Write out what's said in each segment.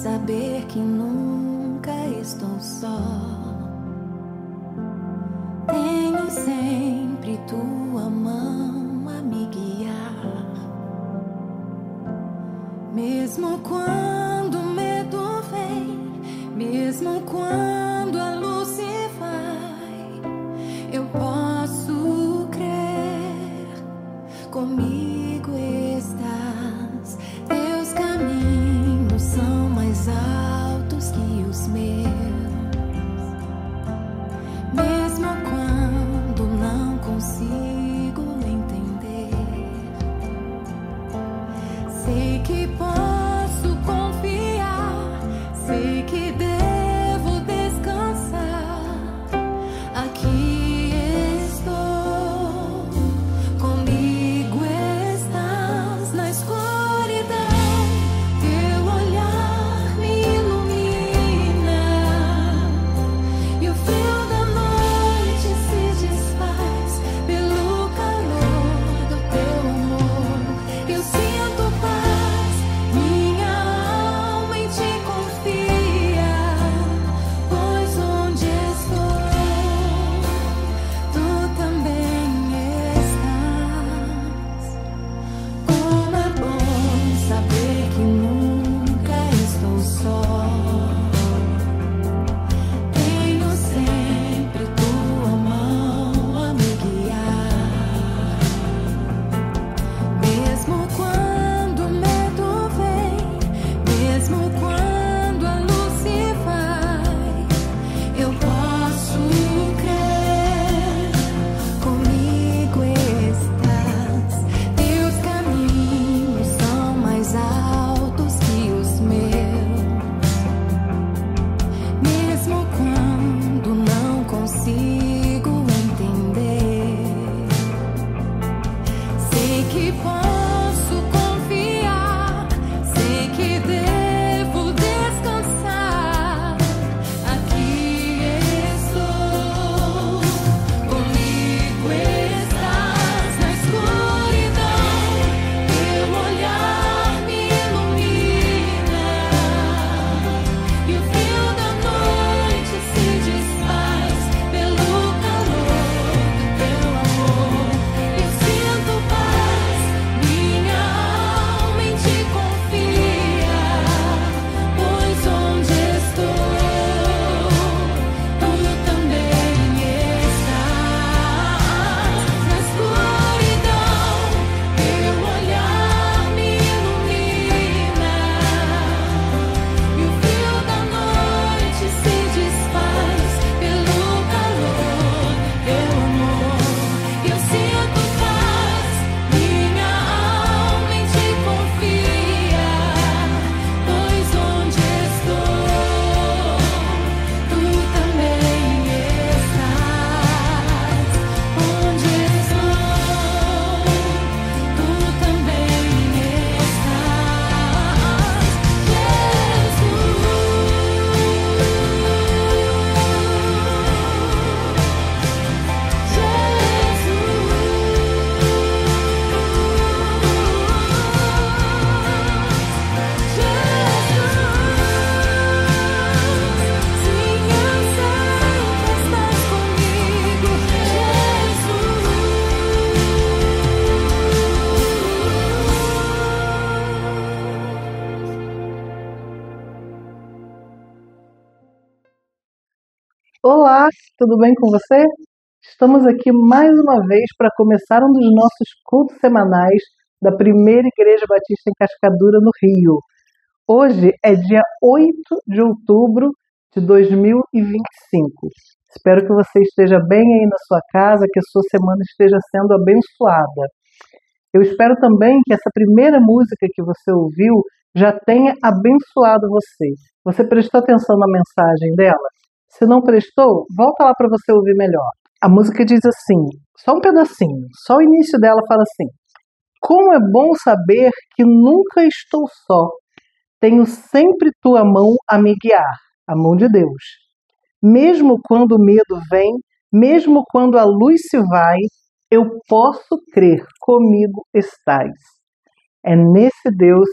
saber que nunca estou só. Tenho sempre tua mão a me guiar, mesmo quando o medo vem, mesmo quando a luz se vai, eu posso crer. Comigo estás, teus caminhos são mais altos que os meus. Mesmo quando não consigo entender, sei que posso confiar, sei que devo descansar. Aqui estou, comigo estás na escuridão. Teu olhar me ilumina e o frio da noite se desfaz pelo calor do teu amor. Eu sinto paz, minha alma em ti confia, pois onde estou, tu também estás. Como é bom saber que nunca estou só. Tenho sempre tua mão a me guiar, mesmo quando o medo vem, mesmo quando a luz se vai, eu posso crer. Comigo estás, teus caminhos são mais altos que os meus. Mesmo quando não consigo entender, sei que posso confiar, sei que devo descansar. Aqui estou, comigo estás na escuridão. Teu olhar me ilumina e o frio da noite se desfaz pelo calor do teu amor. Eu sinto paz, minha alma em ti confia, pois onde estou, tu também estás. Na escuridão, teu olhar me ilumina e o frio da noite se desfaz pelo calor do teu amor. Eu sinto paz, minha alma em ti confia, pois onde estou, tu também estás. Onde estou, tu também Olá, tudo bem com você? Estamos aqui mais uma vez para começar um dos nossos cultos semanais da Primeira Igreja Batista em Cascadura, no Rio. Hoje é dia 8 de outubro de 2025. Espero que você esteja bem aí na sua casa, que a sua semana esteja sendo abençoada. Eu espero também que essa primeira música que você ouviu já tenha abençoado você. Você prestou atenção na mensagem dela? Se não prestou, volta lá para você ouvir melhor. A música diz assim, só um pedacinho, só o início dela fala assim: como é bom saber que nunca estou só. Tenho sempre tua mão a me guiar, a mão de Deus. Mesmo quando o medo vem, mesmo quando a luz se vai, eu posso crer, comigo estás. É nesse Deus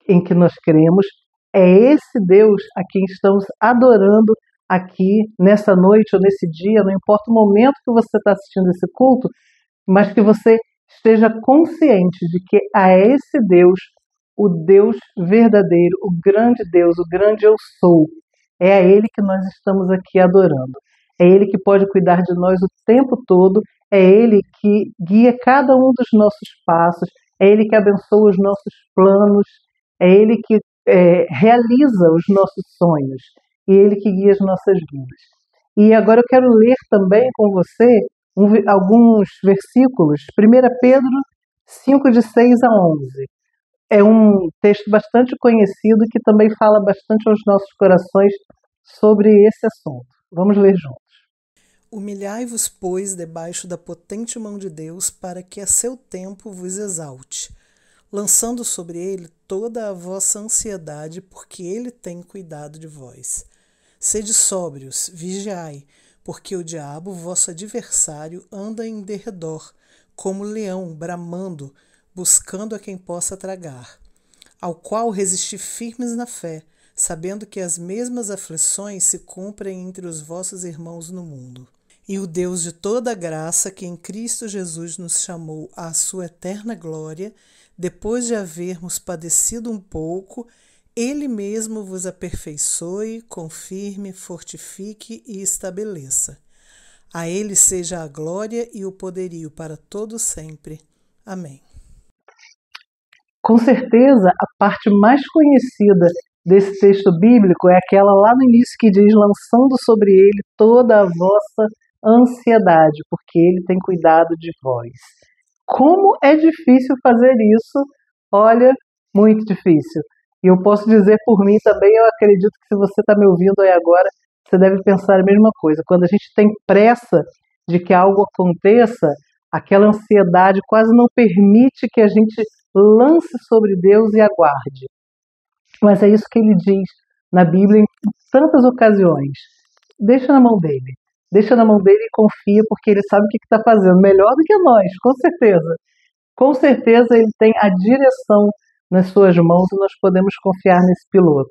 em que nós cremos É esse Deus a quem estamos adorando aqui nessa noite ou nesse dia, não importa o momento que você está assistindo esse culto, mas que você esteja consciente de que a esse Deus, o Deus verdadeiro, o grande eu sou, é a Ele que nós estamos aqui adorando. É Ele que pode cuidar de nós o tempo todo, é Ele que guia cada um dos nossos passos, é Ele que abençoa os nossos planos, é Ele que realiza os nossos sonhos, e Ele que guia as nossas vidas. E agora eu quero ler também com você alguns versículos, 1 Pedro 5, de 6 a 11. É um texto bastante conhecido que também fala bastante aos nossos corações sobre esse assunto. Vamos ler juntos. Humilhai-vos, pois, debaixo da potente mão de Deus, para que a seu tempo vos exalte, lançando sobre ele toda a vossa ansiedade, porque ele tem cuidado de vós. Sede sóbrios, vigiai, porque o diabo, vosso adversário, anda em derredor, como leão, bramando, buscando a quem possa tragar, ao qual resisti firmes na fé, sabendo que as mesmas aflições se cumprem entre os vossos irmãos no mundo. E o Deus de toda graça, que em Cristo Jesus nos chamou à sua eterna glória, depois de havermos padecido um pouco, Ele mesmo vos aperfeiçoe, confirme, fortifique e estabeleça. A Ele seja a glória e o poderio para todo sempre. Amém. Com certeza, a parte mais conhecida desse texto bíblico é aquela lá no início que diz: lançando sobre ele toda a vossa ansiedade, porque ele tem cuidado de vós. Como é difícil fazer isso? Olha, muito difícil. E eu posso dizer por mim também, eu acredito que se você está me ouvindo aí agora, você deve pensar a mesma coisa. Quando a gente tem pressa de que algo aconteça, aquela ansiedade quase não permite que a gente lance sobre Deus e aguarde. Mas é isso que ele diz na Bíblia em tantas ocasiões. Deixa na mão dele. Deixa na mão dele e confia, porque ele sabe o que está fazendo. Melhor do que nós, com certeza. Com certeza ele tem a direção nas suas mãos e nós podemos confiar nesse piloto.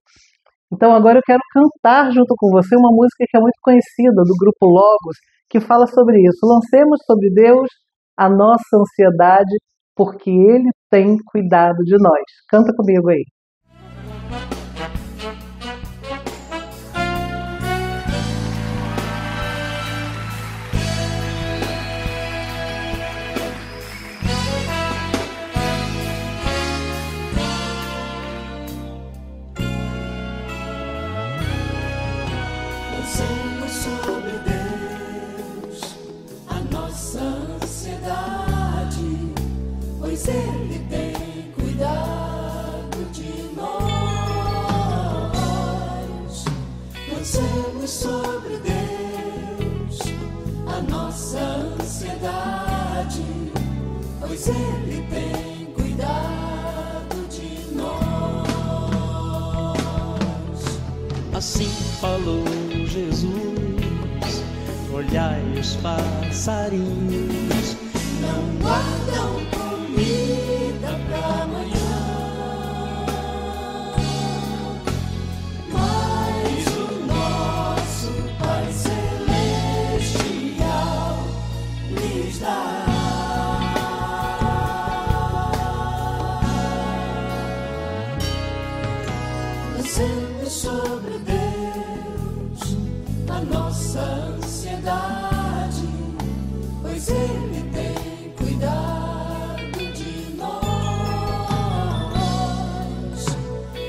Então agora eu quero cantar junto com você uma música que é muito conhecida, do grupo Logos, que fala sobre isso. Lancemos sobre Deus a nossa ansiedade, porque Ele tem cuidado de nós. Canta comigo aí. Lancemos sobre Deus a nossa ansiedade, pois Ele tem cuidado de nós. Lancemos sobre Deus a nossa ansiedade, pois Ele tem cuidado de nós. Assim falou Jesus, olhai os passarinhos, não guardam comida pra amanhã, mas o nosso Pai Celestial lhes dá. Lancemos sobre Deus a nossa ansiedade, pois Ele tem cuidado de nós.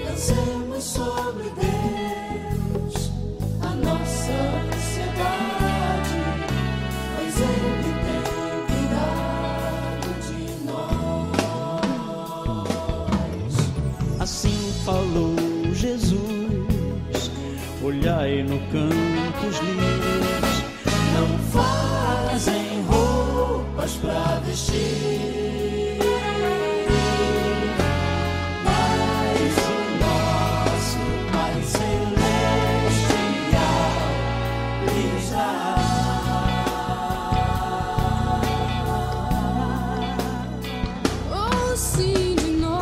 Lancemos sobre Deus a nossa ansiedade, pois Ele tem cuidado de nós. assim falou Jesus, olhai no campo os lírios, Não fazem roupas pra vestir, mas o nosso Pai Celestial lhes dá. Oh, sim, de nós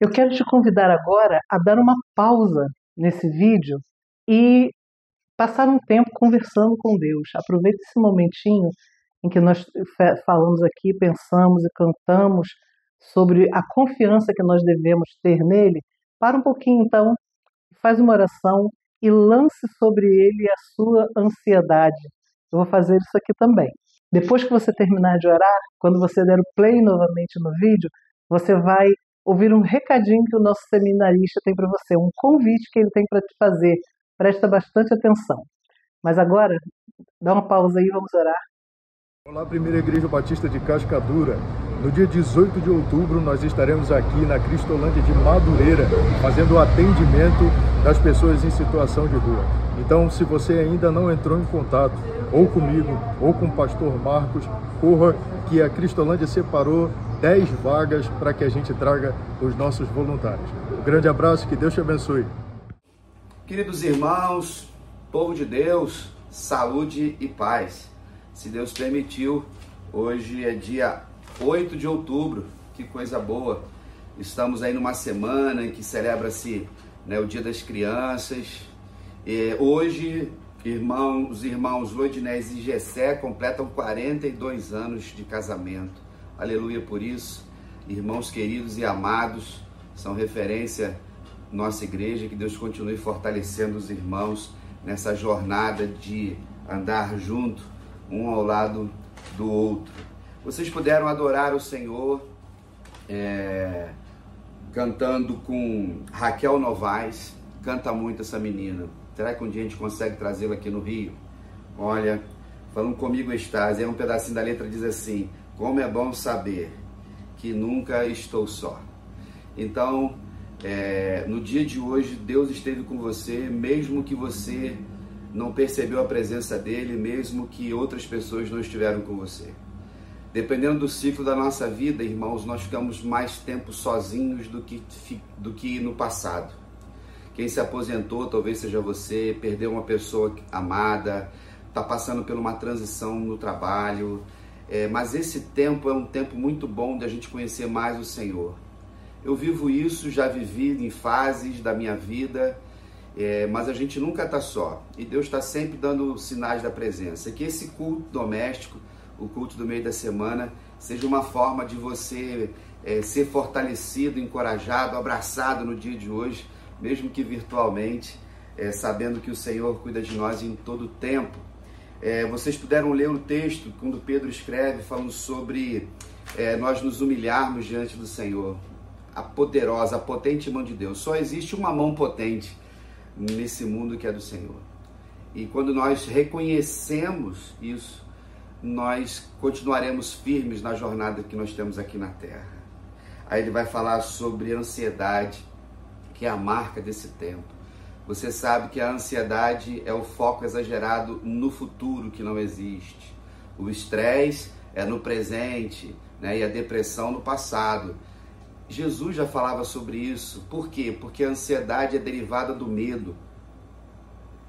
Eu quero te convidar agora a dar uma pausa nesse vídeo e passar um tempo conversando com Deus. Aproveita esse momentinho em que nós falamos aqui, pensamos e cantamos sobre a confiança que nós devemos ter nele. Para um pouquinho então, faz uma oração e lance sobre ele a sua ansiedade. Eu vou fazer isso aqui também. Depois que você terminar de orar, quando você der o play novamente no vídeo, você vai ouvir um recadinho que o nosso seminarista tem para você, um convite que ele tem para te fazer. Presta bastante atenção. Mas agora, dá uma pausa aí e vamos orar. Olá, Primeira Igreja Batista de Cascadura. No dia 18 de outubro, nós estaremos aqui na Cristolândia de Madureira, fazendo o atendimento das pessoas em situação de rua. Então, se você ainda não entrou em contato, ou comigo, ou com o pastor Marcos, corra que a Cristolândia separou 10 vagas para que a gente traga os nossos voluntários. Um grande abraço, que Deus te abençoe. Queridos irmãos, povo de Deus, saúde e paz. Se Deus permitiu, hoje é dia 8 de outubro, que coisa boa. Estamos aí numa semana em que celebra-se, né, o Dia das Crianças. Hoje, os irmãos Loidinés e Gessé completam 42 anos de casamento. Aleluia por isso. Irmãos queridos e amados, são referência nossa igreja. Que Deus continue fortalecendo os irmãos nessa jornada de andar junto, um ao lado do outro. Vocês puderam adorar o Senhor cantando com Raquel Novaes. Canta muito essa menina. Será que um dia a gente consegue trazê-la aqui no Rio? Olha, falando comigo estás. Aí um pedacinho da letra diz assim: como é bom saber que nunca estou só. Então, no dia de hoje, Deus esteve com você, mesmo que você não percebeu a presença dele, mesmo que outras pessoas não estiveram com você. Dependendo do ciclo da nossa vida, irmãos, nós ficamos mais tempo sozinhos do que no passado. Quem se aposentou, talvez seja você, perdeu uma pessoa amada, está passando por uma transição no trabalho, mas esse tempo é um tempo muito bom de a gente conhecer mais o Senhor. Eu vivo isso, já vivi em fases da minha vida, mas a gente nunca está só, e Deus está sempre dando sinais da presença. Que esse culto doméstico, o culto do meio da semana, seja uma forma de você ser fortalecido, encorajado, abraçado no dia de hoje, mesmo que virtualmente, sabendo que o Senhor cuida de nós em todo o tempo. Vocês puderam ler o texto, quando Pedro escreve, falando sobre nós nos humilharmos diante do Senhor. A poderosa, a potente mão de Deus. Só existe uma mão potente nesse mundo que é do Senhor. E quando nós reconhecemos isso, nós continuaremos firmes na jornada que nós temos aqui na Terra. Aí ele vai falar sobre ansiedade, que é a marca desse tempo. Você sabe que a ansiedade é o foco exagerado no futuro que não existe. O estresse é no presente, né? E a depressão no passado. Jesus já falava sobre isso. Por quê? Porque a ansiedade é derivada do medo.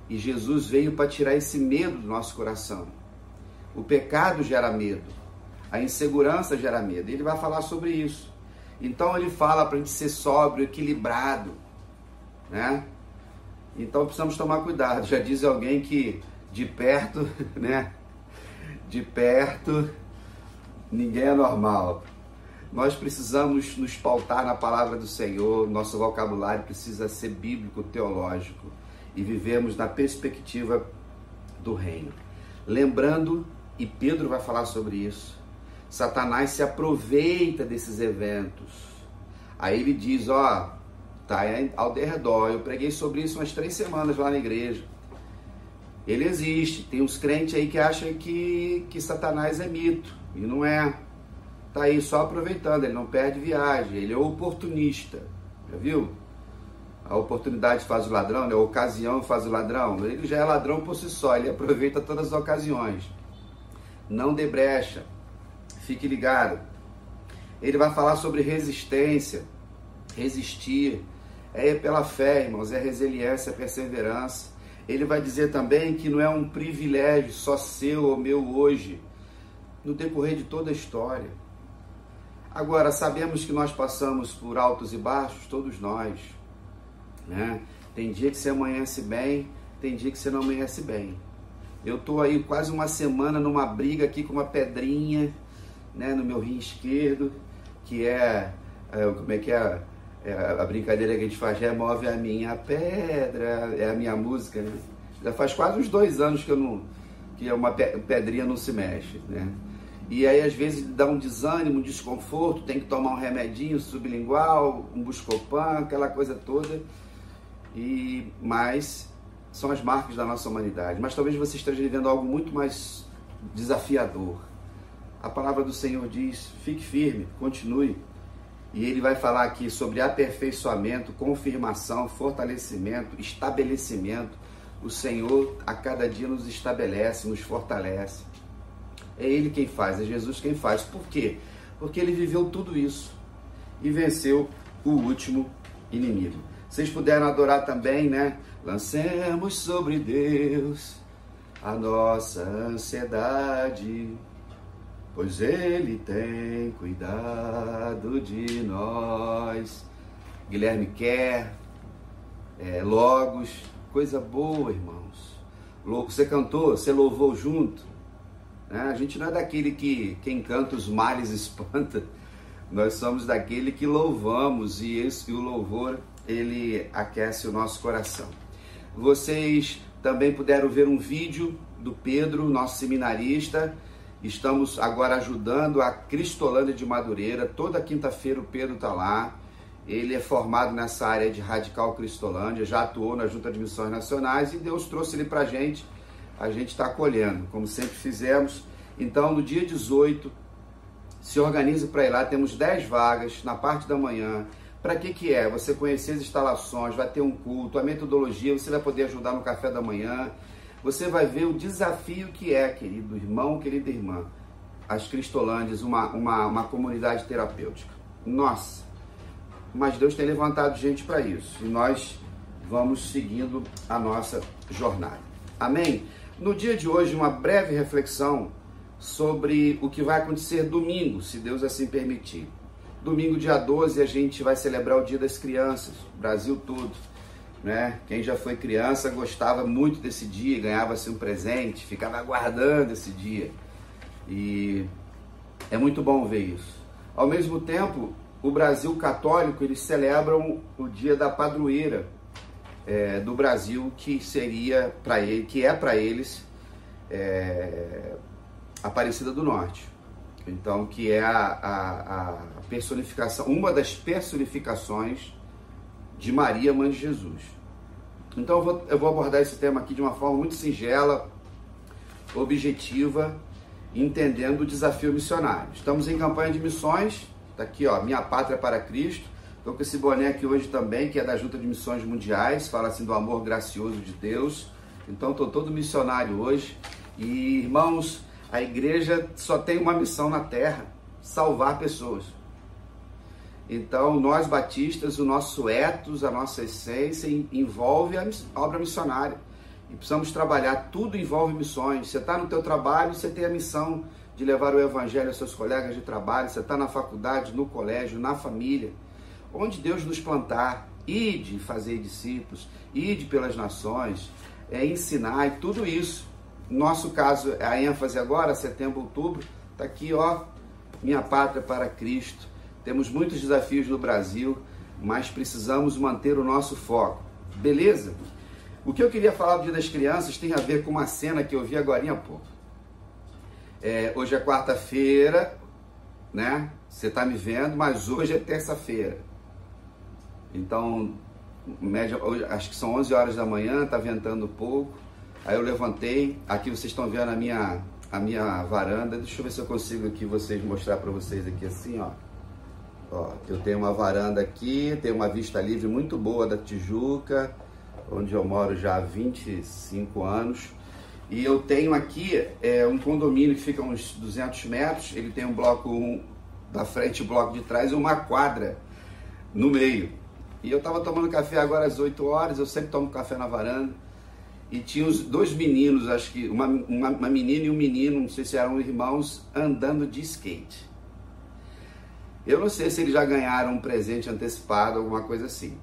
E Jesus veio para tirar esse medo do nosso coração. O pecado gera medo. A insegurança gera medo. E ele vai falar sobre isso. Então ele fala para a gente ser sóbrio, equilibrado, né? Então precisamos tomar cuidado. Já diz alguém que de perto, né? De perto, ninguém é normal. Nós precisamos nos pautar na palavra do Senhor, nosso vocabulário precisa ser bíblico, teológico, e vivemos na perspectiva do reino. Lembrando, e Pedro vai falar sobre isso, Satanás se aproveita desses eventos. Aí ele diz, tá ao derredor, eu preguei sobre isso umas 3 semanas lá na igreja. Ele existe, tem uns crentes aí que acham que Satanás é mito, e não é. Tá aí só aproveitando, ele não perde viagem, ele é oportunista, já viu? A oportunidade faz o ladrão, né? A ocasião faz o ladrão. Ele já é ladrão por si só, ele aproveita todas as ocasiões. Não dê brecha, fique ligado. Ele vai falar sobre resistência, resistir, pela fé, irmãos, é resiliência, é perseverança. Ele vai dizer também que não é um privilégio só seu ou meu hoje, no decorrer de toda a história. Agora, sabemos que nós passamos por altos e baixos, todos nós, né? Tem dia que você amanhece bem, tem dia que você não amanhece bem. Eu estou aí quase uma semana numa briga aqui com uma pedrinha, né, no meu rim esquerdo, que como é que é? A brincadeira que a gente faz, remove a minha pedra, é a minha música, né? Já faz quase uns 2 anos que uma pedrinha não se mexe, né? E aí às vezes dá um desânimo, um desconforto, tem que tomar um remedinho sublingual, um Buscopan, aquela coisa toda. Mas são as marcas da nossa humanidade. Mas talvez você esteja vivendo algo muito mais desafiador. A palavra do Senhor diz, fique firme, continue. E Ele vai falar aqui sobre aperfeiçoamento, confirmação, fortalecimento, estabelecimento. O Senhor a cada dia nos estabelece, nos fortalece. É Ele quem faz, é Jesus quem faz. Por quê? Porque Ele viveu tudo isso e venceu o último inimigo. Vocês puderam adorar também, né? Lancemos sobre Deus a nossa ansiedade, pois Ele tem cuidado de nós. Guilherme Kerr, Logos, coisa boa, irmãos. Você cantou, você louvou junto. A gente não é daquele que quem canta os males espanta. Nós somos daquele que louvamos, e o louvor, ele aquece o nosso coração. Vocês também puderam ver um vídeo do Pedro, nosso seminarista. Estamos agora ajudando a Cristolândia de Madureira. Toda quinta-feira o Pedro está lá. Ele é formado nessa área de Radical Cristolândia, já atuou na Junta de Missões Nacionais e Deus trouxe ele para a gente está acolhendo, como sempre fizemos. Então, no dia 18, se organize para ir lá, temos 10 vagas na parte da manhã. Para que é? Você conhecer as instalações, vai ter um culto, a metodologia, você vai poder ajudar no café da manhã. Você vai ver o desafio que é, querido irmão, querida irmã, as Cristolândias, uma comunidade terapêutica. Nossa, mas Deus tem levantado gente para isso e nós vamos seguindo a nossa jornada. Amém? No dia de hoje, uma breve reflexão sobre o que vai acontecer domingo, se Deus assim permitir. Domingo, dia 12, a gente vai celebrar o Dia das Crianças, Brasil todo, né? Quem já foi criança gostava muito desse dia, ganhava-se um presente, ficava aguardando esse dia. E é muito bom ver isso. Ao mesmo tempo, o Brasil católico, eles celebram o Dia da Padroeira do Brasil, que seria para ele, que é para eles Aparecida do Norte. Então, que é a personificação, uma das personificações de Maria, mãe de Jesus. Então eu vou abordar esse tema aqui de uma forma muito singela, objetiva, entendendo o desafio missionário. Estamos em campanha de missões, tá aqui, ó, Minha Pátria para Cristo. Estou com esse boné aqui hoje também, que é da Junta de Missões Mundiais, fala assim do amor gracioso de Deus. Então estou todo missionário hoje. E, irmãos, a igreja só tem uma missão na terra: salvar pessoas. Então, nós batistas, o nosso ethos, a nossa essência envolve a obra missionária. E precisamos trabalhar, tudo envolve missões. Você está no teu trabalho, você tem a missão de levar o evangelho aos seus colegas de trabalho. Você está na faculdade, no colégio, na família. Onde Deus nos plantar, ide fazer discípulos, ide pelas nações, ensinar e tudo isso. No nosso caso, a ênfase agora, setembro, outubro, está aqui, ó, Minha Pátria para Cristo. Temos muitos desafios no Brasil, mas precisamos manter o nosso foco. Beleza? O que eu queria falar do Dia das Crianças tem a ver com uma cena que eu vi agora há pouco. Hoje é quarta-feira, né? Você está me vendo, mas hoje é terça-feira. Então, média, acho que são 11 horas da manhã, está ventando um pouco. Aí eu levantei, aqui vocês estão vendo a minha varanda. Deixa eu ver se eu consigo aqui mostrar para vocês aqui assim, ó. Ó, eu tenho uma varanda aqui, tenho uma vista livre muito boa da Tijuca, onde eu moro já há 25 anos. E eu tenho aqui um condomínio que fica a uns 200 metros, ele tem um bloco da frente, um bloco de trás e uma quadra no meio. E eu estava tomando café agora às 8 horas, eu sempre tomo café na varanda. E tinha os 2 meninos, acho que uma menina e um menino, não sei se eram irmãos, andando de skate. Eu não sei se eles já ganharam um presente antecipado, alguma coisa assim.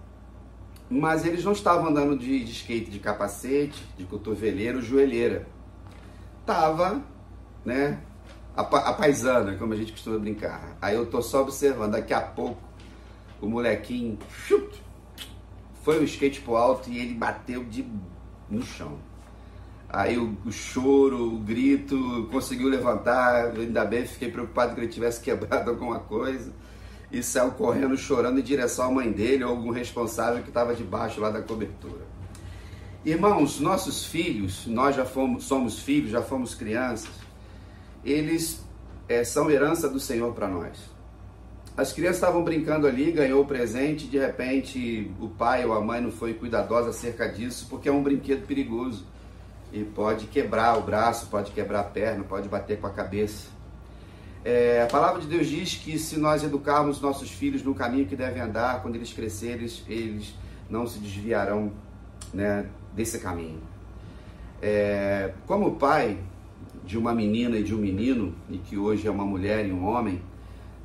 Mas eles não estavam andando de skate de capacete, de cotoveleira ou joelheira. Tava, né, a paisana, como a gente costuma brincar. Aí eu tô só observando, daqui a pouco o molequinho foi o skate pro alto e ele bateu no chão. Aí o choro, o grito, conseguiu levantar, ainda bem, fiquei preocupado que ele tivesse quebrado alguma coisa. E saiu correndo, chorando em direção à mãe dele ou algum responsável que estava debaixo lá da cobertura. Irmãos, nossos filhos, nós somos filhos, já fomos crianças, eles são herança do Senhor para nós. As crianças estavam brincando ali, ganhou o presente, de repente o pai ou a mãe não foi cuidadosa acerca disso, porque é um brinquedo perigoso. E pode quebrar o braço, pode quebrar a perna, pode bater com a cabeça. A palavra de Deus diz que se nós educarmos nossos filhos no caminho que devem andar, quando eles crescerem, eles não se desviarão, né, desse caminho. Como pai de uma menina e de um menino, e que hoje é uma mulher e um homem,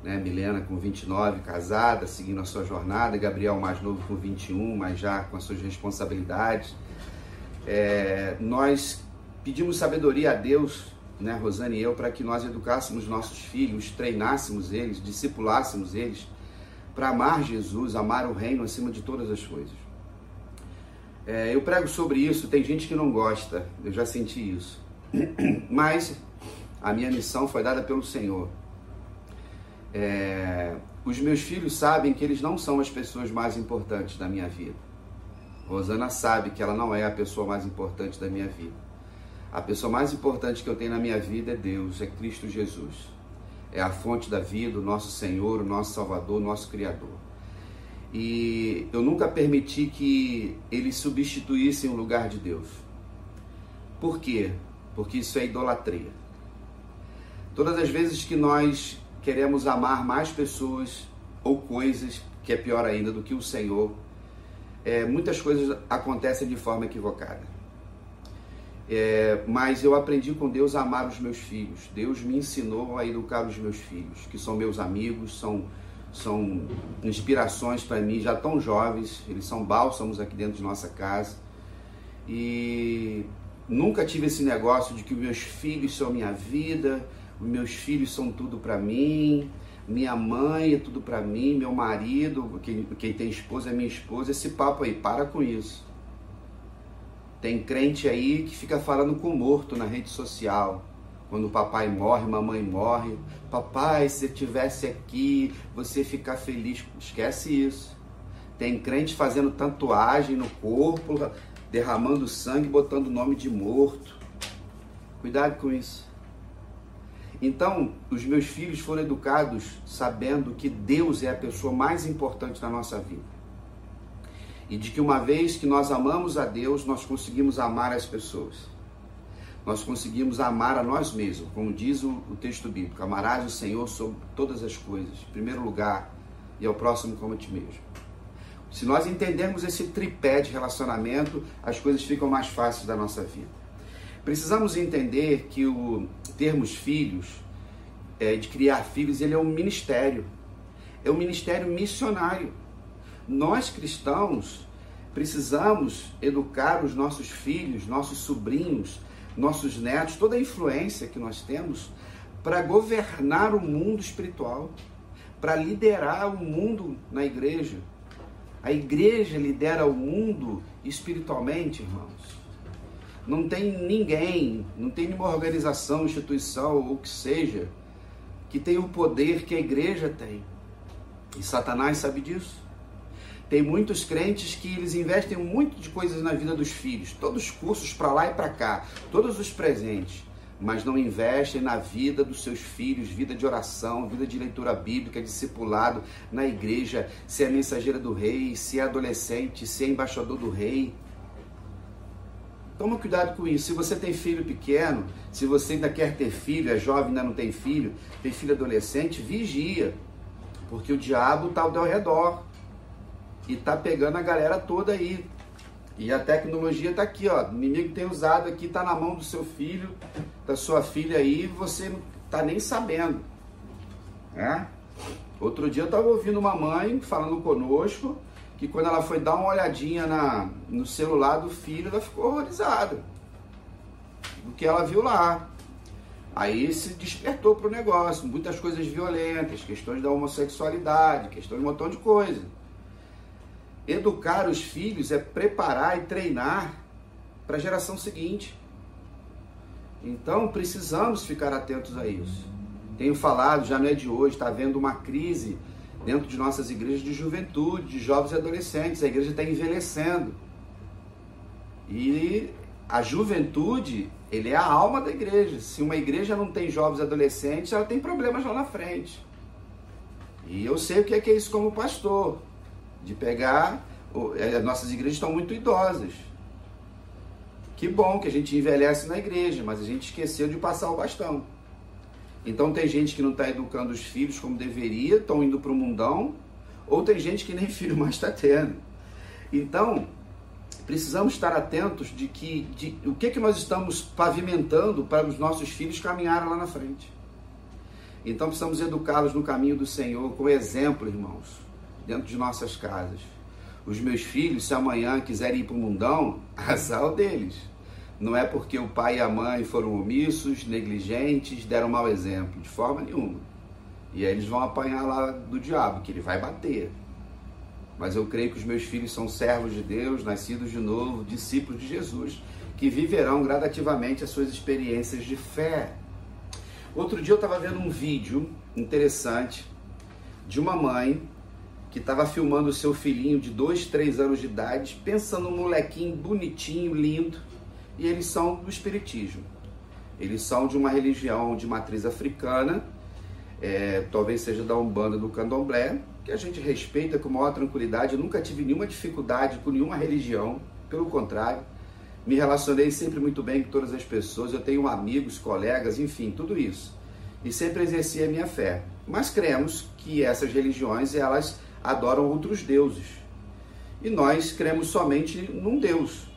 né, Milena com 29, casada, seguindo a sua jornada, Gabriel mais novo com 21, mas já com as suas responsabilidades, nós pedimos sabedoria a Deus, né, Rosane e eu, para que nós educássemos nossos filhos, treinássemos eles, discipulássemos eles para amar Jesus, amar o reino acima de todas as coisas. Eu prego sobre isso, tem gente que não gosta, eu já senti isso, mas a minha missão foi dada pelo Senhor. Os meus filhos sabem que eles não são as pessoas mais importantes da minha vida. Rosana sabe que ela não é a pessoa mais importante da minha vida. A pessoa mais importante que eu tenho na minha vida é Deus, é Cristo Jesus. É a fonte da vida, o nosso Senhor, o nosso Salvador, o nosso Criador. E eu nunca permiti que eles substituíssem o lugar de Deus. Por quê? Porque isso é idolatria. Todas as vezes que nós queremos amar mais pessoas ou coisas, que é pior ainda do que o Senhor, muitas coisas acontecem de forma equivocada. Mas eu aprendi com Deus a amar os meus filhos. Deus me ensinou a educar os meus filhos, que são meus amigos, são inspirações para mim, já tão jovens, eles são bálsamos aqui dentro de nossa casa. E nunca tive esse negócio de que meus filhos são minha vida, os meus filhos são tudo para mim, minha mãe é tudo para mim, meu marido, quem tem esposa é minha esposa. Esse papo aí, para com isso. Tem crente aí que fica falando com o morto na rede social. Quando o papai morre, mamãe morre. Papai, se eu estivesse aqui, você ficar feliz. Esquece isso. Tem crente fazendo tatuagem no corpo, derramando sangue, botando o nome de morto. Cuidado com isso. Então, os meus filhos foram educados sabendo que Deus é a pessoa mais importante na nossa vida. E de que uma vez que nós amamos a Deus, nós conseguimos amar as pessoas. Nós conseguimos amar a nós mesmos, como diz o texto bíblico. Amarás o Senhor sobre todas as coisas, em primeiro lugar, e ao próximo como a ti mesmo. Se nós entendermos esse tripé de relacionamento, as coisas ficam mais fáceis da nossa vida. Precisamos entender que o termos filhos, de criar filhos, ele é um ministério. É um ministério missionário. Nós cristãos precisamos educar os nossos filhos, nossos sobrinhos, nossos netos, toda a influência que nós temos para governar o mundo espiritual, para liderar o mundo na igreja. A igreja lidera o mundo espiritualmente, irmãos. Não tem ninguém, não tem nenhuma organização, instituição ou o que seja, que tenha o poder que a igreja tem. E Satanás sabe disso. Tem muitos crentes que eles investem muito de coisas na vida dos filhos, todos os cursos para lá e para cá, todos os presentes, mas não investem na vida dos seus filhos, vida de oração, vida de leitura bíblica, discipulado na igreja, se é mensageira do rei, se é adolescente, se é embaixador do rei. Toma cuidado com isso. Se você tem filho pequeno, se você ainda quer ter filho, é jovem, ainda não tem filho adolescente, vigia, porque o diabo está ao teu redor. E tá pegando a galera toda aí. E a tecnologia tá aqui, ó. O inimigo tem usado aqui, tá na mão do seu filho, da sua filha aí, e você não tá nem sabendo. Outro dia eu estava ouvindo uma mãe falando conosco que quando ela foi dar uma olhadinha no celular do filho, ela ficou horrorizada do que ela viu lá. Aí se despertou para o negócio, muitas coisas violentas, questões da homossexualidade, questões de um montão de coisa. Educar os filhos é preparar e treinar para a geração seguinte. Então precisamos ficar atentos a isso. Tenho falado, já não é de hoje, está havendo uma crise dentro de nossas igrejas de juventude, de jovens e adolescentes. A igreja está envelhecendo. E a juventude, ele é a alma da igreja. Se uma igreja não tem jovens e adolescentes, ela tem problemas lá na frente. E eu sei o que é isso como pastor. De pegar... Nossas igrejas estão muito idosas. Que bom que a gente envelhece na igreja, mas a gente esqueceu de passar o bastão. Então tem gente que não está educando os filhos como deveria, estão indo para o mundão, ou tem gente que nem filho mais está tendo. Então, precisamos estar atentos de o que nós estamos pavimentando para os nossos filhos caminharem lá na frente. Então precisamos educá-los no caminho do Senhor, com exemplo, irmãos, dentro de nossas casas. Os meus filhos, se amanhã quiserem ir para o mundão, azar deles. Não é porque o pai e a mãe foram omissos, negligentes, deram mau exemplo, de forma nenhuma. E aí eles vão apanhar lá do diabo, que ele vai bater. Mas eu creio que os meus filhos são servos de Deus, nascidos de novo, discípulos de Jesus, que viverão gradativamente as suas experiências de fé. Outro dia eu estava vendo um vídeo interessante de uma mãe que estava filmando o seu filhinho de 2, 3 anos de idade, pensando num molequinho bonitinho, lindo. E eles são do espiritismo. Eles são de uma religião de matriz africana, talvez seja da Umbanda, do Candomblé, que a gente respeita com maior tranquilidade. Eu nunca tive nenhuma dificuldade com nenhuma religião, pelo contrário, me relacionei sempre muito bem com todas as pessoas, eu tenho amigos, colegas, enfim, tudo isso. E sempre exerci a minha fé. Mas cremos que essas religiões, elas adoram outros deuses. E nós cremos somente num Deus.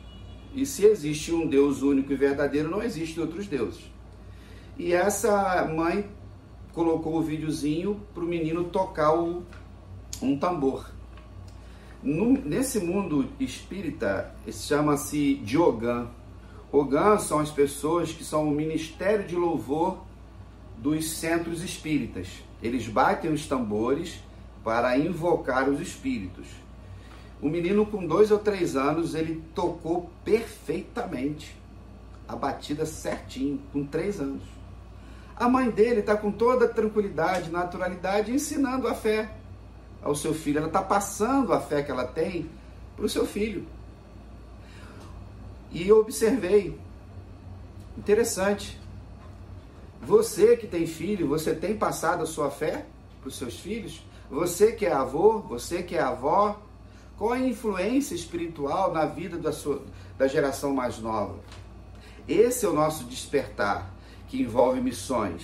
E se existe um Deus único e verdadeiro, não existem outros deuses. E essa mãe colocou o videozinho para o menino tocar um tambor. Nesse mundo espírita, chama-se de Ogã. Ogã são as pessoas que são o ministério de louvor dos centros espíritas. Eles batem os tambores para invocar os espíritos. O menino com 2 ou 3 anos, ele tocou perfeitamente a batida certinho, com 3 anos. A mãe dele está com toda tranquilidade, naturalidade, ensinando a fé ao seu filho. Ela está passando a fé que ela tem para o seu filho. E eu observei, interessante, você que tem filho, você tem passado a sua fé para os seus filhos? Você que é avô, você que é avó, qual a influência espiritual na vida da geração mais nova? Esse é o nosso despertar, que envolve missões.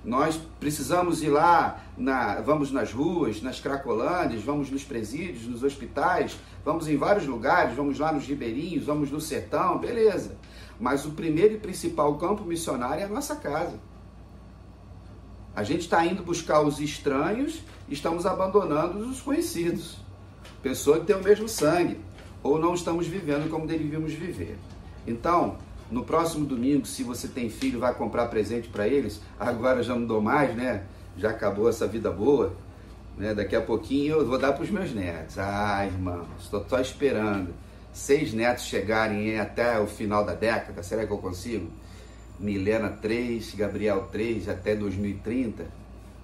Nós precisamos ir lá, vamos nas ruas, nas cracolândias, vamos nos presídios, nos hospitais, vamos em vários lugares, vamos lá nos ribeirinhos, vamos no sertão, beleza. Mas o primeiro e principal campo missionário é a nossa casa. A gente está indo buscar os estranhos e estamos abandonando os conhecidos. Pessoa que tem o mesmo sangue, ou não estamos vivendo como deveríamos viver. Então, no próximo domingo, se você tem filho, vai comprar presente para eles. Agora já não dou mais, né? Já acabou essa vida boa, né? Daqui a pouquinho eu vou dar para os meus netos. Ah, irmão, estou só esperando 6 netos chegarem até o final da década. Será que eu consigo? Milena 3, Gabriel 3, até 2030?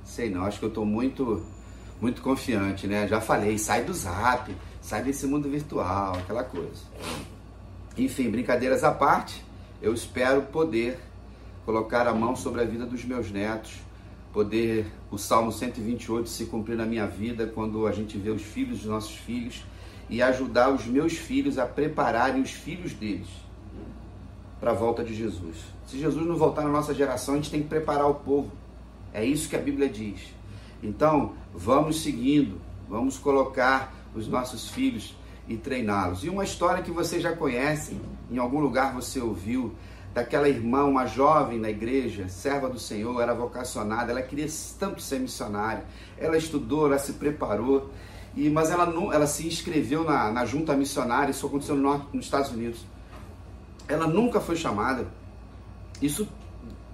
Sei não, acho que eu estou muito confiante, né? Já falei, sai do Zap, sai desse mundo virtual, aquela coisa. Enfim, brincadeiras à parte, eu espero poder colocar a mão sobre a vida dos meus netos, poder o Salmo 128 se cumprir na minha vida quando a gente vê os filhos dos nossos filhos e ajudar os meus filhos a prepararem os filhos deles para a volta de Jesus. Se Jesus não voltar na nossa geração, a gente tem que preparar o povo. É isso que a Bíblia diz. Então, vamos seguindo, vamos colocar os nossos filhos e treiná-los. E uma história que você já conhece, em algum lugar você ouviu, daquela irmã, uma jovem na igreja, serva do Senhor, era vocacionada, ela queria tanto ser missionária, ela estudou, ela se preparou, mas ela se inscreveu na junta missionária, isso aconteceu nos Estados Unidos. Ela nunca foi chamada, isso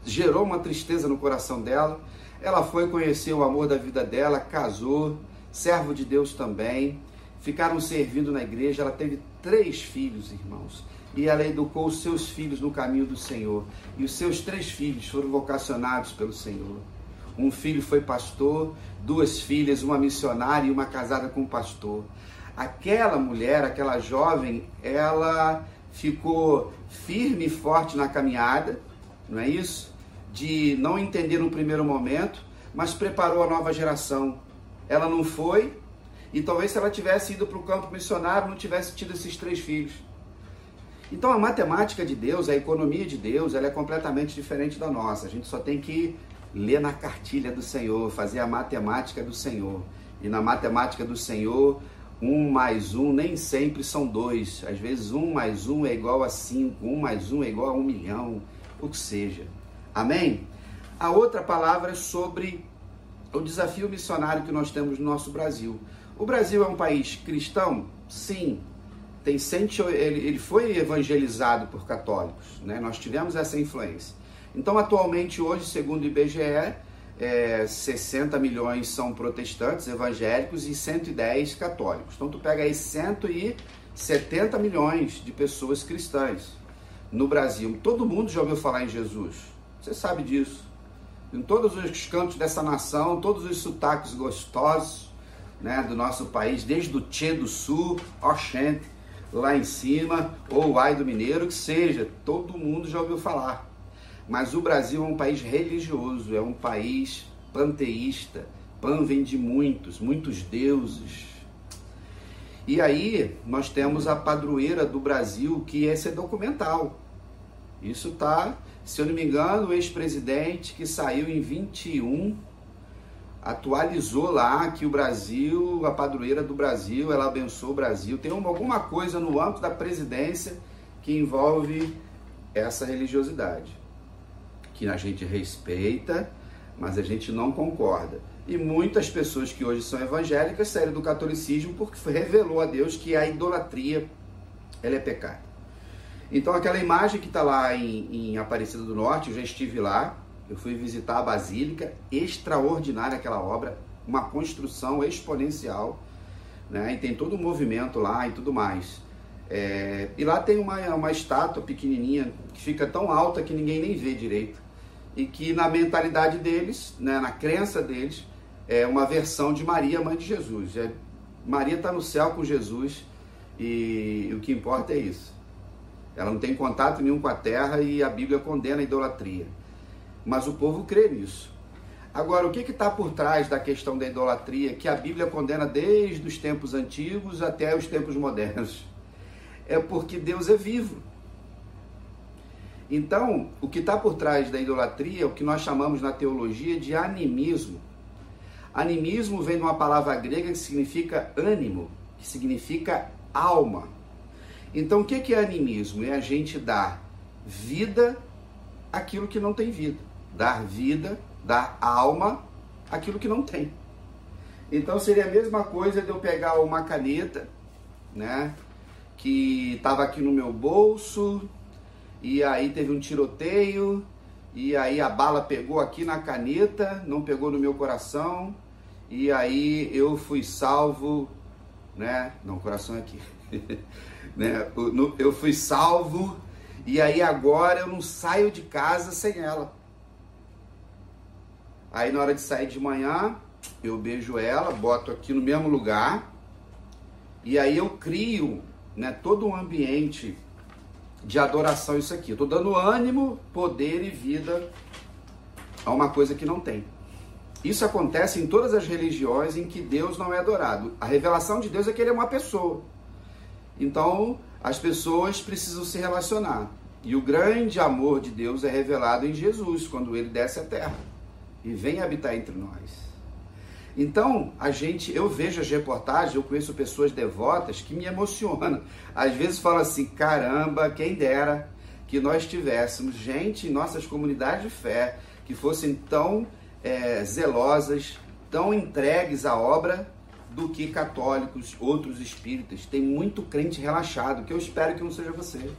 gerou uma tristeza no coração dela. Ela foi conhecer o amor da vida dela, casou, servo de Deus também, ficaram servindo na igreja, ela teve 3 filhos, irmãos. E ela educou os seus filhos no caminho do Senhor. E os seus 3 filhos foram vocacionados pelo Senhor. Um filho foi pastor, 2 filhas, uma missionária e uma casada com um pastor. Aquela mulher, aquela jovem, ela ficou firme e forte na caminhada, não é isso? De não entender no primeiro momento, mas preparou a nova geração. Ela não foi, e talvez se ela tivesse ido para o campo missionário, não tivesse tido esses 3 filhos. Então a matemática de Deus, a economia de Deus, ela é completamente diferente da nossa. A gente só tem que ler na cartilha do Senhor, fazer a matemática do Senhor. E na matemática do Senhor, 1 mais 1 nem sempre são 2. Às vezes 1 mais 1 é igual a 5, 1 mais 1 é igual a 1 milhão, o que seja. Amém? A outra palavra é sobre o desafio missionário que nós temos no nosso Brasil. O Brasil é um país cristão? Sim. Ele foi evangelizado por católicos, né? Nós tivemos essa influência. Então, atualmente, hoje, segundo o IBGE, 60 milhões são protestantes evangélicos e 110 católicos. Então, tu pega aí 170 milhões de pessoas cristãs no Brasil. Todo mundo já ouviu falar em Jesus. Você sabe disso. Em todos os cantos dessa nação, todos os sotaques gostosos, né, do nosso país, desde o Tchê do Sul, Oxente, lá em cima, ou o Ai do Mineiro, que seja, todo mundo já ouviu falar. Mas o Brasil é um país religioso, é um país panteísta. Pan vem de muitos deuses. E aí nós temos a padroeira do Brasil, que esse é documental. Isso tá, se eu não me engano, o ex-presidente que saiu em 21 atualizou lá que o Brasil, a padroeira do Brasil, ela abençoa o Brasil. Tem alguma coisa no âmbito da presidência que envolve essa religiosidade, que a gente respeita, mas a gente não concorda. E muitas pessoas que hoje são evangélicas saíram do catolicismo porque revelou a Deus que a idolatria, ela é pecado. Então aquela imagem que está lá em Aparecida do Norte, eu já estive lá, eu fui visitar a Basílica, extraordinária aquela obra, uma construção exponencial, né? E tem todo um movimento lá e tudo mais. E lá tem uma estátua pequenininha, que fica tão alta que ninguém nem vê direito. E que na mentalidade deles, né, na crença deles, é uma versão de Maria, mãe de Jesus. Maria está no céu com Jesus e o que importa é isso. Ela não tem contato nenhum com a terra e a Bíblia condena a idolatria. Mas o povo crê nisso. Agora, o que está por trás da questão da idolatria, que a Bíblia condena desde os tempos antigos até os tempos modernos? É porque Deus é vivo. Então, o que está por trás da idolatria é o que nós chamamos na teologia de animismo. Animismo vem de uma palavra grega que significa ânimo, que significa alma. Então, o que é animismo? É a gente dar vida àquilo que não tem vida. Dar vida, dar alma àquilo que não tem. Então, seria a mesma coisa de eu pegar uma caneta, né, que estava aqui no meu bolso, e aí teve um tiroteio, e aí a bala pegou aqui na caneta, não pegou no meu coração, e aí eu fui salvo, né? Não, o coração é aqui. Né? Eu fui salvo, e aí agora eu não saio de casa sem ela. Aí na hora de sair de manhã, eu beijo ela, boto aqui no mesmo lugar, e aí eu crio, né, todo um ambiente de adoração. Isso aqui, eu estou dando ânimo, poder e vida a uma coisa que não tem. Isso acontece em todas as religiões em que Deus não é adorado. A revelação de Deus é que ele é uma pessoa. Então, as pessoas precisam se relacionar. E o grande amor de Deus é revelado em Jesus, quando ele desce à terra e vem habitar entre nós. Então, eu vejo as reportagens, eu conheço pessoas devotas que me emocionam. Às vezes falo assim, caramba, quem dera que nós tivéssemos gente em nossas comunidades de fé que fossem tão zelosas, tão entregues à obra do que católicos, outros espíritas. Tem muito crente relaxado, que eu espero que não seja você.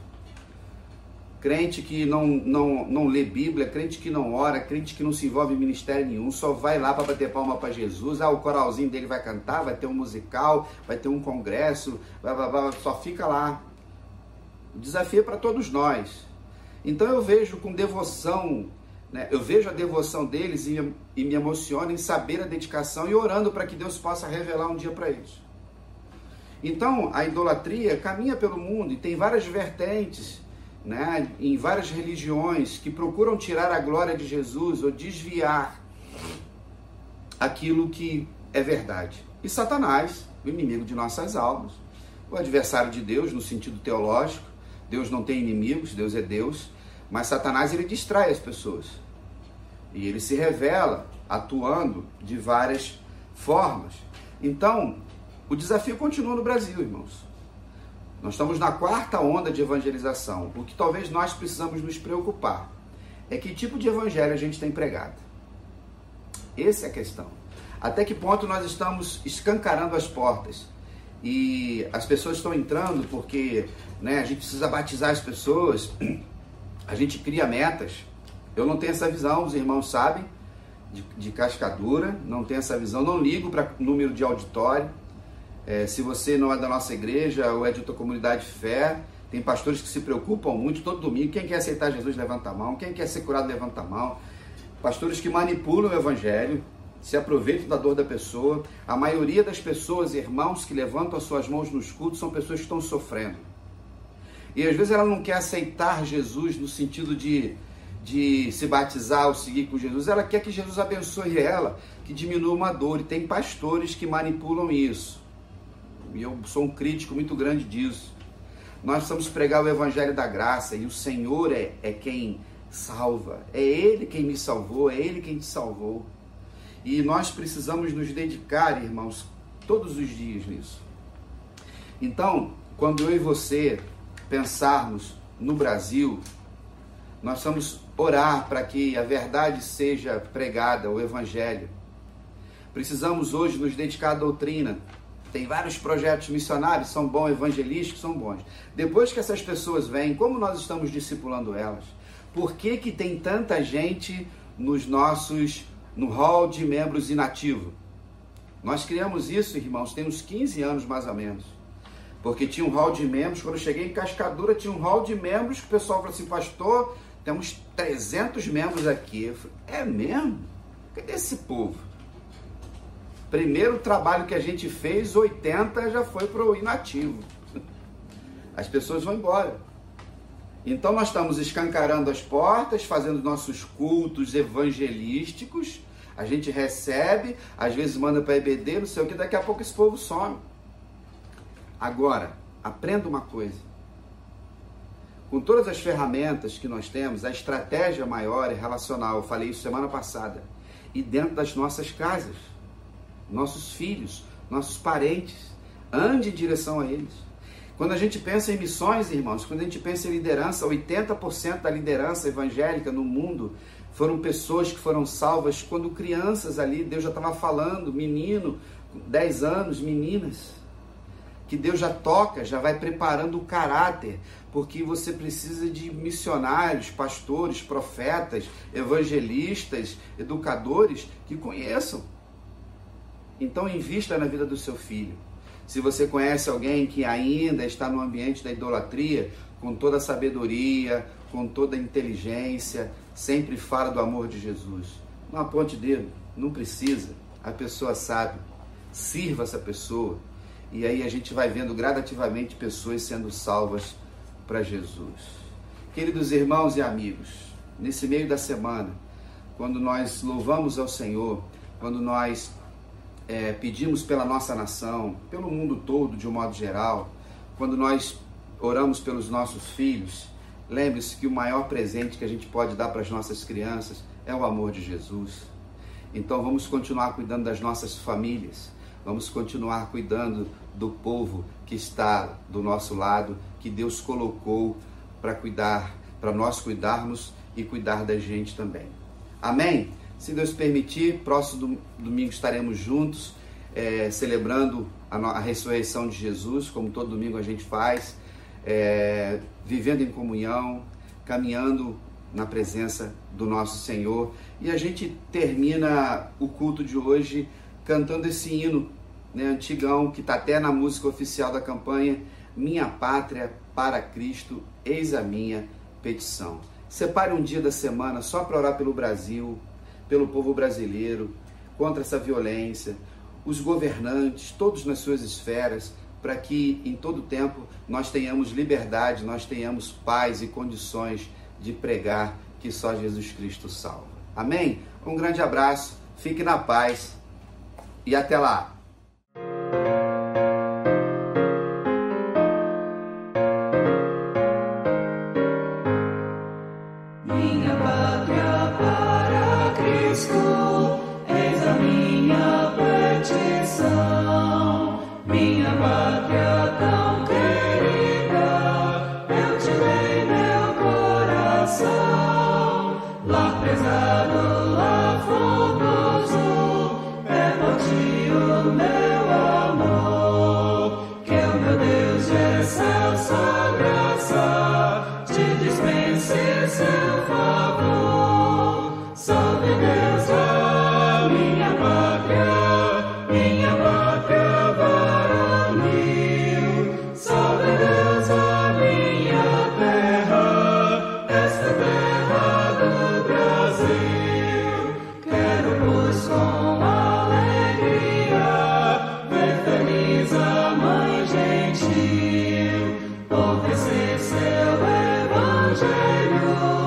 Crente que não lê Bíblia, crente que não ora, crente que não se envolve em ministério nenhum, só vai lá para bater palma para Jesus. O coralzinho dele vai cantar, vai ter um musical, vai ter um congresso, só fica lá. O desafio é para todos nós. Então eu vejo com devoção, né? Eu vejo a devoção deles e me emociona em saber a dedicação e orando para que Deus possa revelar um dia para eles. Então a idolatria caminha pelo mundo e tem várias vertentes, né, em várias religiões que procuram tirar a glória de Jesus ou desviar aquilo que é verdade. E Satanás, o inimigo de nossas almas, o adversário de Deus no sentido teológico, Deus não tem inimigos, Deus é Deus, mas Satanás ele distrai as pessoas e ele se revela atuando de várias formas. Então, o desafio continua no Brasil, irmãos. Nós estamos na 4ª onda de evangelização. O que talvez nós precisamos nos preocupar é que tipo de evangelho a gente tem pregado. Essa é a questão. Até que ponto nós estamos escancarando as portas e as pessoas estão entrando porque, né, a gente precisa batizar as pessoas, a gente cria metas. Eu não tenho essa visão, os irmãos sabem, de Cascadura, não tenho essa visão, não ligo para número de auditório. Se você não é da nossa igreja ou é de outra comunidade de fé, tem pastores que se preocupam muito todo domingo. Quem quer aceitar Jesus, levanta a mão. Quem quer ser curado, levanta a mão. Pastores que manipulam o evangelho, se aproveitam da dor da pessoa. A maioria das pessoas, irmãos, que levantam as suas mãos nos cultos são pessoas que estão sofrendo. E às vezes ela não quer aceitar Jesus no sentido de se batizar ou seguir com Jesus. Ela quer que Jesus abençoe ela, que diminua uma dor. E tem pastores que manipulam isso. E eu sou um crítico muito grande disso. Nós precisamos pregar o evangelho da graça e o Senhor é quem salva. É Ele quem me salvou, é Ele quem te salvou. E nós precisamos nos dedicar, irmãos, todos os dias nisso. Então, quando eu e você pensarmos no Brasil, nós vamos orar para que a verdade seja pregada, o evangelho. Precisamos hoje nos dedicar à doutrina. Tem vários projetos missionários, são bons, evangelísticos, são bons. Depois que essas pessoas vêm, como nós estamos discipulando elas? Por que que tem tanta gente no hall de membros inativo? Nós criamos isso, irmãos, tem uns 15 anos mais ou menos. Porque tinha um hall de membros, quando eu cheguei em Cascadura, tinha um hall de membros, que o pessoal falou assim, pastor, temos 300 membros aqui. Eu falei, é mesmo? Cadê esse povo? Primeiro trabalho que a gente fez, 80 já foi para o inativo. As pessoas vão embora. Então nós estamos escancarando as portas, fazendo nossos cultos evangelísticos. A gente recebe, às vezes manda para EBD, não sei o que, daqui a pouco esse povo some. Agora, aprenda uma coisa. Com todas as ferramentas que nós temos, a estratégia maior é relacional. Eu falei isso semana passada. E dentro das nossas casas. Nossos filhos, nossos parentes, ande em direção a eles. Quando a gente pensa em missões, irmãos, quando a gente pensa em liderança, 80% da liderança evangélica no mundo foram pessoas que foram salvas quando crianças ali, Deus já estava falando, menino, 10 anos, meninas, que Deus já toca, já vai preparando o caráter, porque você precisa de missionários, pastores, profetas, evangelistas, educadores que conheçam. Então invista na vida do seu filho. Se você conhece alguém que ainda está no ambiente da idolatria, com toda a sabedoria, com toda a inteligência, sempre fala do amor de Jesus. Não aponte dedo, não precisa, a pessoa sabe. Sirva essa pessoa. E aí a gente vai vendo gradativamente pessoas sendo salvas para Jesus. Queridos irmãos e amigos, nesse meio da semana, quando nós louvamos ao Senhor, quando nós pedimos pela nossa nação, pelo mundo todo de um modo geral, quando nós oramos pelos nossos filhos, lembre-se que o maior presente que a gente pode dar para as nossas crianças é o amor de Jesus. Então vamos continuar cuidando das nossas famílias, vamos continuar cuidando do povo que está do nosso lado, que Deus colocou para cuidar, para nós cuidarmos e cuidar da gente também. Amém? Se Deus permitir, próximo domingo estaremos juntos, celebrando a ressurreição de Jesus, como todo domingo a gente faz, vivendo em comunhão, caminhando na presença do nosso Senhor. E a gente termina o culto de hoje cantando esse hino, né, antigão, que está até na música oficial da campanha: Minha Pátria, para Cristo, eis a minha petição. Separe um dia da semana só para orar pelo Brasil, pelo povo brasileiro, contra essa violência, os governantes, todos nas suas esferas, para que em todo tempo nós tenhamos liberdade, nós tenhamos paz e condições de pregar que só Jesus Cristo salva. Amém? Um grande abraço, fique na paz e até lá! Minha pátria, para Cristo, eis a minha petição. Minha pátria tão querida, eu te dei meu coração. Lá pesado, lá frondoso, é por ti o meu amor. Que o meu Deus de excelsa graça te dispense seu favor. Salve Deus a minha pátria varonil. Salve Deus a minha terra, esta terra do Brasil. Quero, pois, com alegria ver feliz a mãe gentil, por vencer seu evangelho.